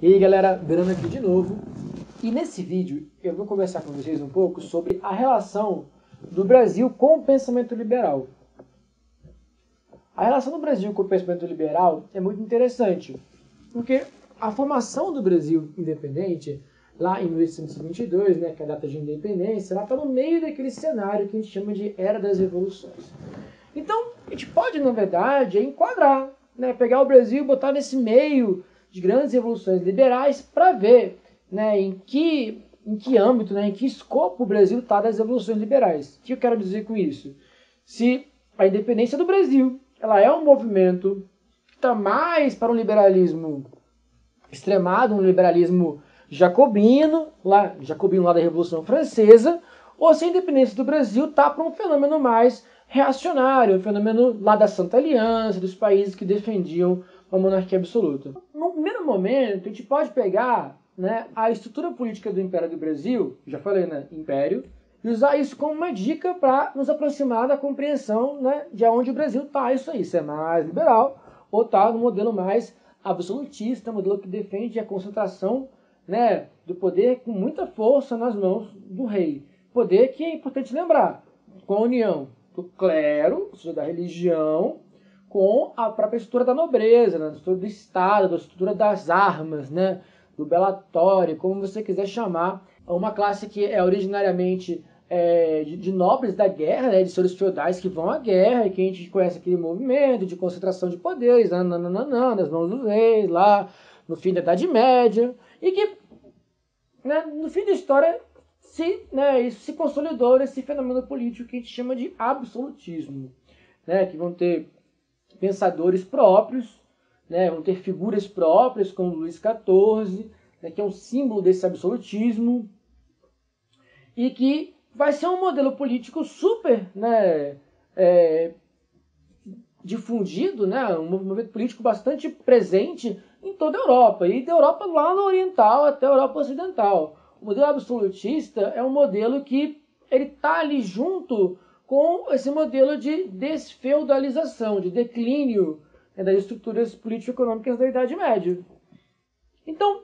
E aí galera, Verano aqui de novo. E nesse vídeo eu vou conversar com vocês um pouco sobre a relação do Brasil com o pensamento liberal. A relação do Brasil com o pensamento liberal é muito interessante, porque a formação do Brasil independente, lá em 1822, né, que é a data de independência, ela está no meio daquele cenário que a gente chama de Era das Revoluções. Então, a gente pode, na verdade, enquadrar, né, pegar o Brasil e botar nesse meio de grandes revoluções liberais para ver, né, em que âmbito, né, em que escopo o Brasil está das revoluções liberais. O que eu quero dizer com isso? Se a independência do Brasil ela é um movimento que está mais para um liberalismo extremado, um liberalismo jacobino lá da Revolução Francesa, ou se a independência do Brasil está para um fenômeno mais reacionário, um fenômeno lá da Santa Aliança, dos países que defendiam uma monarquia absoluta. No primeiro momento, a gente pode pegar, né, a estrutura política do Império do Brasil, já falei, né, Império, e usar isso como uma dica para nos aproximar da compreensão, né, de onde o Brasil está, isso aí, se é mais liberal ou está no modelo mais absolutista, modelo que defende a concentração, né, do poder com muita força nas mãos do rei. Poder que é importante lembrar, com a união do clero, ou seja, da religião, com a própria estrutura da nobreza, né, a estrutura do Estado, a estrutura das armas, né, do belatório, como você quiser chamar, uma classe que é originariamente de nobres da guerra, né, de senhores feudais que vão à guerra, e que a gente conhece aquele movimento de concentração de poderes, nas mãos dos reis, lá no fim da Idade Média, e que, né, no fim da história, isso se consolidou nesse fenômeno político que a gente chama de absolutismo, né, que vão ter pensadores próprios, né, vão ter figuras próprias, como Luís XIV, né, que é um símbolo desse absolutismo, e que vai ser um modelo político super, né, difundido, né, um movimento político bastante presente em toda a Europa, e da Europa lá no Oriental até a Europa Ocidental. O modelo absolutista é um modelo que ele está ali junto com esse modelo de desfeudalização, de declínio, né, das estruturas político-econômicas da Idade Média. Então,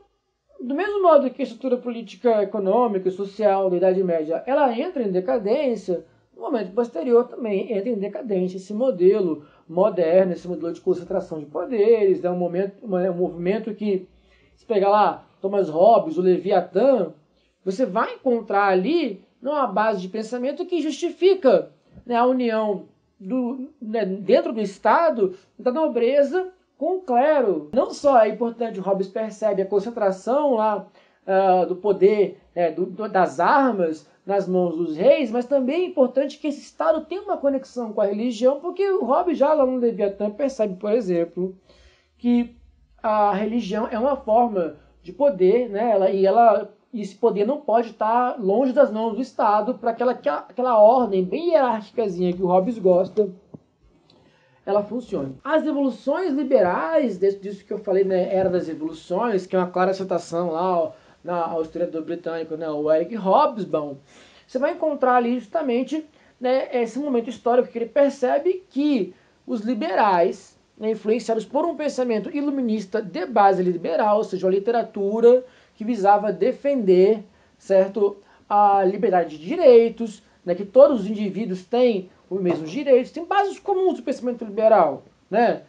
do mesmo modo que a estrutura política, econômica e social da Idade Média ela entra em decadência, no momento posterior também entra em decadência esse modelo moderno, esse modelo de concentração de poderes, é um movimento que, se pegar lá Thomas Hobbes, o Leviatã, você vai encontrar ali uma base de pensamento que justifica, né, a união dentro do Estado da nobreza com o clero. Não só é importante, Hobbes percebe a concentração lá do poder, das armas nas mãos dos reis, mas também é importante que esse Estado tenha uma conexão com a religião, porque o Hobbes já lá no Leviatã percebe, por exemplo, que a religião é uma forma de poder, né, e esse poder não pode estar longe das mãos do Estado para aquela ordem bem hierárquicazinha que o Hobbes gosta, ela funcione. As revoluções liberais, disso que eu falei, né, Era das Revoluções, que é uma clara citação lá ao historiador britânico, né, o Eric Hobsbawm, você vai encontrar ali justamente, né, esse momento histórico que ele percebe que os liberais, né, influenciados por um pensamento iluminista de base liberal, ou seja, uma literatura que visava defender, certo, a liberdade de direitos, né, que todos os indivíduos têm os mesmos direitos, tem bases comuns do pensamento liberal, né?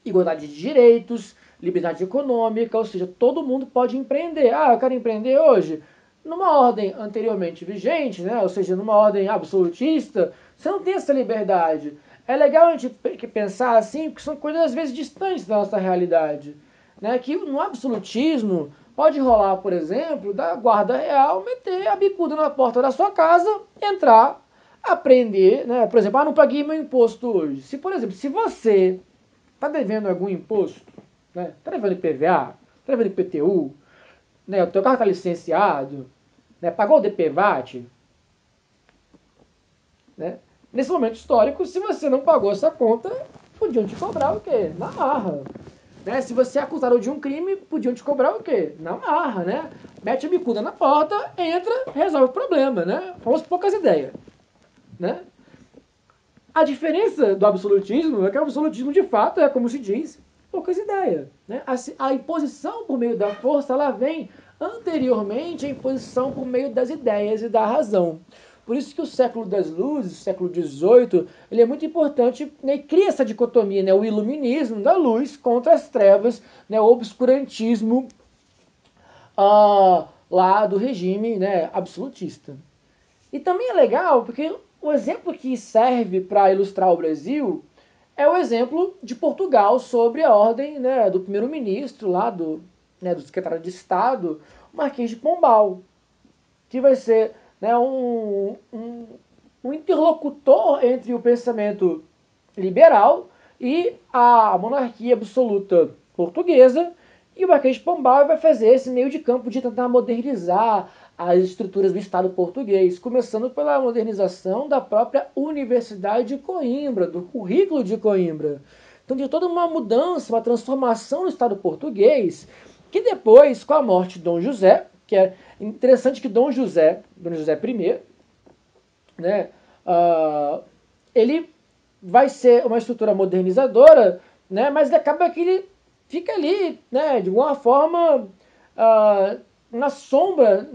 Igualdade de direitos, liberdade econômica, ou seja, todo mundo pode empreender. Ah, eu quero empreender hoje. Numa ordem anteriormente vigente, né, ou seja, numa ordem absolutista, você não tem essa liberdade. É legal a gente pensar assim, porque são coisas às vezes distantes da nossa realidade. Né, que no absolutismo pode rolar, por exemplo, da guarda real meter a bicuda na porta da sua casa, entrar, aprender, né? Por exemplo, não paguei meu imposto hoje. Se, por exemplo, se você está devendo algum imposto, né? Está devendo IPVA, está devendo IPTU, né? O teu carro está licenciado, né? Pagou o DPVAT, né? Nesse momento histórico, se você não pagou essa conta, podiam te cobrar o quê? Na marra. Né? Se você é acusado de um crime, podiam te cobrar o quê? Na marra, né? Mete a bicuda na porta, entra, resolve o problema, né? Vamos poucas ideias, né? A diferença do absolutismo é que o absolutismo, de fato, é como se diz, poucas ideias. Né? A imposição por meio da força, ela vem anteriormente à imposição por meio das ideias e da razão. Por isso que o século das luzes, o século XVIII, ele é muito importante, né, e cria essa dicotomia, né, o iluminismo da luz contra as trevas, né, o obscurantismo lá do regime, né, absolutista. E também é legal porque o exemplo que serve para ilustrar o Brasil é o exemplo de Portugal sobre a ordem, né, do primeiro-ministro lá do secretário de Estado, o Marquês de Pombal, que vai ser, né, um interlocutor entre o pensamento liberal e a monarquia absoluta portuguesa, e o Marquês de Pombal vai fazer esse meio de campo de tentar modernizar as estruturas do Estado português, começando pela modernização da própria Universidade de Coimbra, do currículo de Coimbra. Então, de toda uma mudança, uma transformação no Estado português, que depois, com a morte de Dom José, que é interessante que Dom José I, né, ele vai ser uma estrutura modernizadora, né, mas acaba que ele fica ali, né, de alguma forma, na sombra,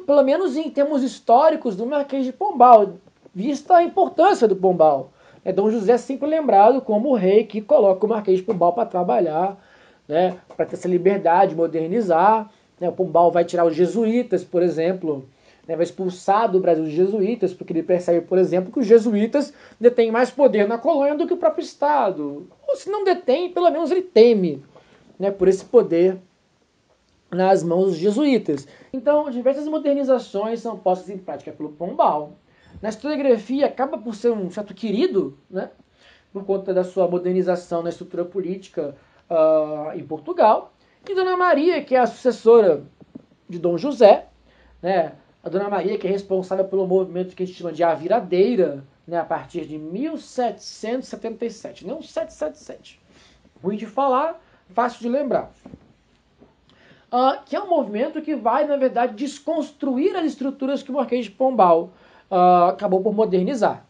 pelo menos em termos históricos, do Marquês de Pombal, vista a importância do Pombal. Dom José é sempre lembrado como o rei que coloca o Marquês de Pombal para trabalhar, né, para ter essa liberdade, modernizar. Né, o Pombal vai tirar os jesuítas, por exemplo, né, vai expulsar do Brasil os jesuítas, porque ele percebe, por exemplo, que os jesuítas detêm mais poder na colônia do que o próprio Estado. Ou se não detém, pelo menos ele teme, né, por esse poder nas mãos dos jesuítas. Então, diversas modernizações são postas em prática pelo Pombal. Na historiografia, acaba por ser um certo querido, né, por conta da sua modernização na estrutura política em Portugal. E Dona Maria, que é a sucessora de Dom José, né, a Dona Maria, que é responsável pelo movimento que a gente chama de A Viradeira, né, a partir de 1777, não 777. Ruim de falar, fácil de lembrar. Que é um movimento que vai, na verdade, desconstruir as estruturas que o Marquês de Pombal acabou por modernizar.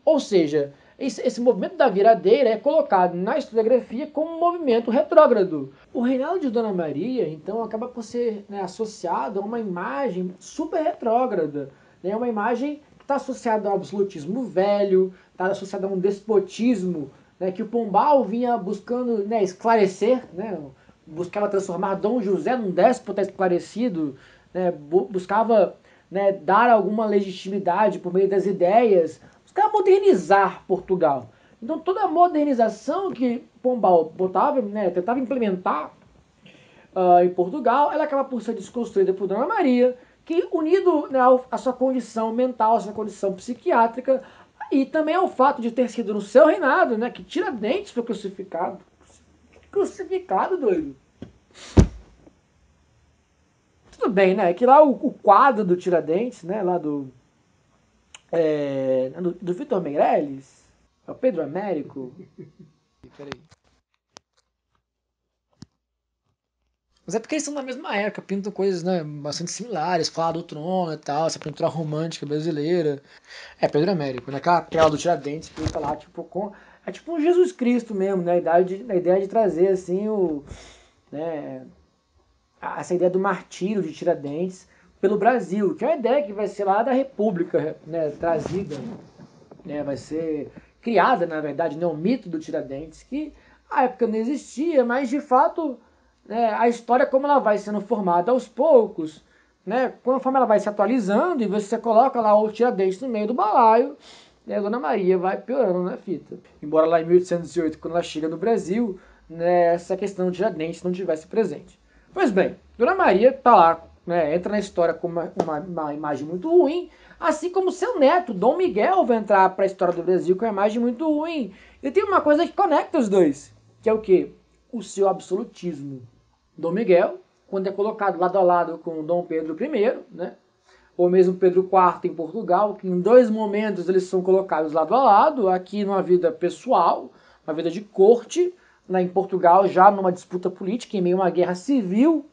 Ou seja, esse movimento da viradeira é colocado na historiografia como um movimento retrógrado. O reinado de Dona Maria, então, acaba por ser, né, associado a uma imagem super retrógrada. Né, uma imagem que está associada ao absolutismo velho, está associada a um despotismo, né, que o Pombal vinha buscando, né, esclarecer, né, buscava transformar Dom José num déspota esclarecido, né, buscava, né, dar alguma legitimidade por meio das ideias, buscava modernizar Portugal. Então toda a modernização que Pombal botava, né, tentava implementar em Portugal, ela acaba por ser desconstruída por Dona Maria, que unido, né, à sua condição mental, à sua condição psiquiátrica, e também ao fato de ter sido no seu reinado, né, que Tiradentes foi crucificado. Crucificado, doido. Tudo bem, né? Que lá o quadro do Tiradentes, né? Lá do Vitor Meirelles, é o Pedro Américo. Peraí. Mas é porque eles são da mesma época, pintam coisas, né, bastante similares, falar do trono e tal, essa pintura romântica brasileira. É Pedro Américo, naquela tela do Tiradentes, que tá lá, tipo, é tipo um Jesus Cristo mesmo, né? A ideia de trazer, assim, né, essa ideia do martírio de Tiradentes pelo Brasil, que é uma ideia que vai ser lá da República, né, trazida, né, vai ser criada, na verdade, né, o mito do Tiradentes, que à época não existia, mas de fato, né, a história como ela vai sendo formada aos poucos, né, conforme ela vai se atualizando e você coloca lá o Tiradentes no meio do balaio, né, a Dona Maria vai piorando na fita. Embora lá em 1808, quando ela chega no Brasil, né, essa questão do Tiradentes não tivesse presente. Pois bem, Dona Maria está lá, né, entra na história com uma imagem muito ruim, assim como seu neto, Dom Miguel, vai entrar para a história do Brasil com uma imagem muito ruim. E tem uma coisa que conecta os dois, que é o quê? O seu absolutismo. Dom Miguel, quando é colocado lado a lado com Dom Pedro I, né, ou mesmo Pedro IV em Portugal, que em dois momentos eles são colocados lado a lado, aqui numa vida pessoal, uma vida de corte, em Portugal já numa disputa política, em meio a uma guerra civil.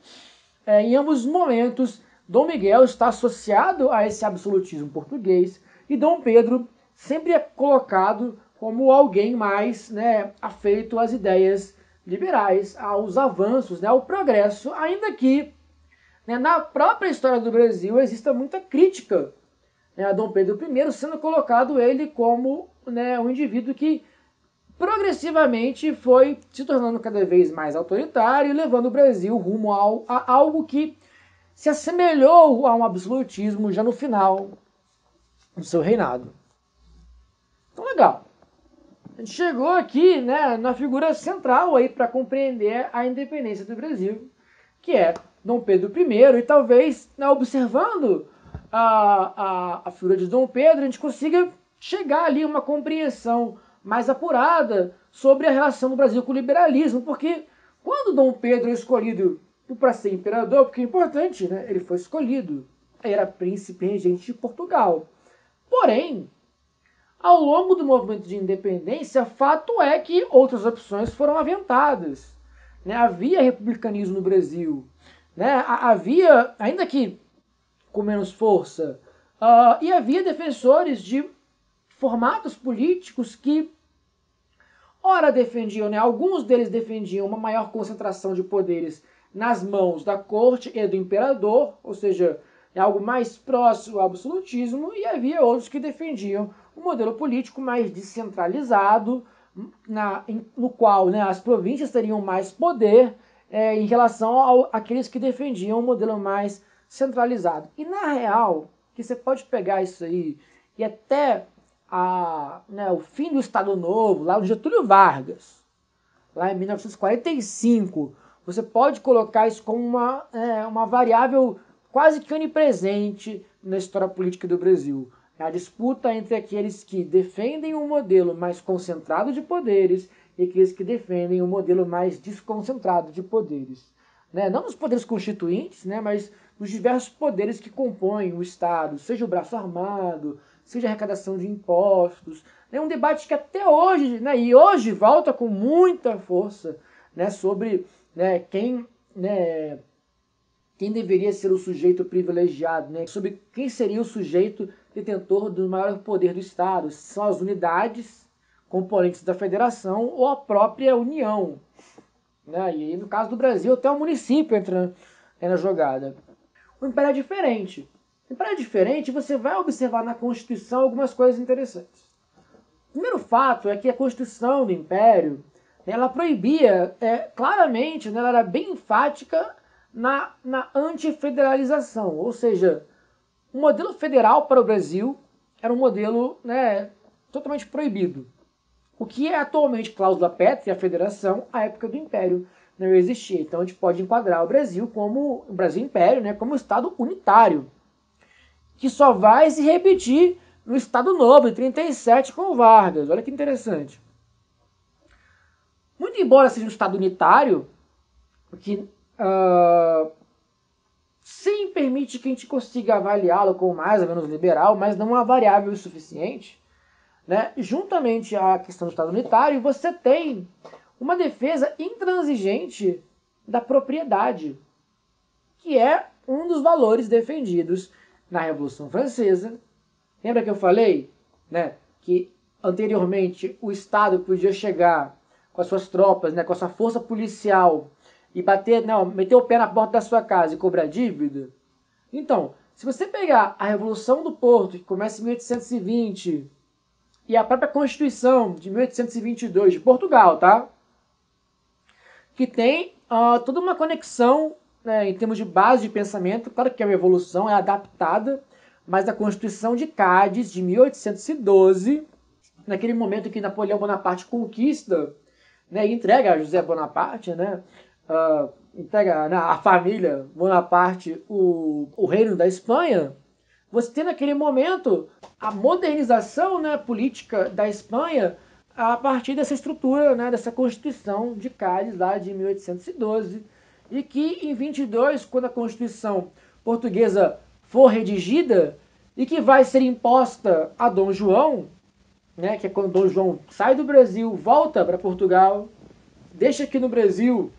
Em ambos os momentos, Dom Miguel está associado a esse absolutismo português e Dom Pedro sempre é colocado como alguém mais, né, afeito às ideias, liberais, aos avanços, né, ao progresso, ainda que, né, na própria história do Brasil exista muita crítica, né, a Dom Pedro I, sendo colocado ele como, né, um indivíduo que progressivamente foi se tornando cada vez mais autoritário e levando o Brasil rumo a algo que se assemelhou a um absolutismo já no final do seu reinado. Então, legal. A gente chegou aqui, né, na figura central aí para compreender a independência do Brasil, que é Dom Pedro I, e talvez, né, observando a figura de Dom Pedro, a gente consiga chegar ali a uma compreensão mais apurada sobre a relação do Brasil com o liberalismo, porque quando Dom Pedro é escolhido para ser imperador, porque é importante, né, ele foi escolhido, era príncipe regente de Portugal. Porém, ao longo do movimento de independência, fato é que outras opções foram aventadas. Né? Havia republicanismo no Brasil, né? Havia, ainda que com menos força, e havia defensores de formatos políticos que, ora defendiam, né? Alguns deles defendiam uma maior concentração de poderes nas mãos da corte e do imperador, ou seja, algo mais próximo ao absolutismo, e havia outros que defendiam um modelo político mais descentralizado, no qual, né, as províncias teriam mais poder em relação àqueles que defendiam um modelo mais centralizado. E na real, que você pode pegar isso aí e até o fim do Estado Novo, lá no Getúlio Vargas, lá em 1945, você pode colocar isso como uma variável quase que onipresente na história política do Brasil. É a disputa entre aqueles que defendem um modelo mais concentrado de poderes e aqueles que defendem um modelo mais desconcentrado de poderes. Né? Não nos poderes constituintes, né, mas nos diversos poderes que compõem o Estado, seja o braço armado, seja a arrecadação de impostos. É um debate que até hoje, né, e hoje volta com muita força, né, sobre, né, quem deveria ser o sujeito privilegiado, né, sobre quem seria o sujeito detentor do maior poder do Estado, se são as unidades componentes da federação ou a própria União. Né? E aí, no caso do Brasil, até o município entra na jogada. O Império é diferente. O Império é diferente, você vai observar na Constituição algumas coisas interessantes. O primeiro fato é que a Constituição do Império, ela proibia claramente, né, ela era bem enfática na antifederalização, ou seja, o modelo federal para o Brasil era um modelo, né, totalmente proibido. O que é atualmente cláusula pétrea, a federação, à época do Império não existia. Então a gente pode enquadrar o Brasil como o Brasil Império, né, como um Estado unitário, que só vai se repetir no Estado Novo, em 37, com o Vargas. Olha que interessante. Muito embora seja um Estado unitário, o que sim permite que a gente consiga avaliá-lo como mais ou menos liberal, mas não uma variável o suficiente, né? Juntamente à questão do Estado unitário, você tem uma defesa intransigente da propriedade, que é um dos valores defendidos na Revolução Francesa. Lembra que eu falei, né, que anteriormente o Estado podia chegar com as suas tropas, né, com a sua força policial e meter o pé na porta da sua casa e cobrar dívida? Então, se você pegar a Revolução do Porto, que começa em 1820, e a própria Constituição de 1822 de Portugal, tá? Que tem toda uma conexão, né, em termos de base de pensamento. Claro que a Revolução é adaptada, mas a Constituição de Cádiz, de 1812, naquele momento que Napoleão Bonaparte conquista, né, e entrega a José Bonaparte, né, entrega à família Bonaparte o reino da Espanha, você tem naquele momento a modernização, né, política da Espanha a partir dessa estrutura, né, dessa Constituição de Cádiz, lá de 1812, e que em 22, quando a Constituição portuguesa for redigida e que vai ser imposta a Dom João, né, que é quando Dom João sai do Brasil, volta para Portugal, deixa aqui no Brasil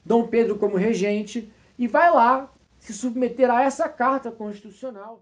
Dom Pedro como regente e vai lá se submeter a essa carta constitucional.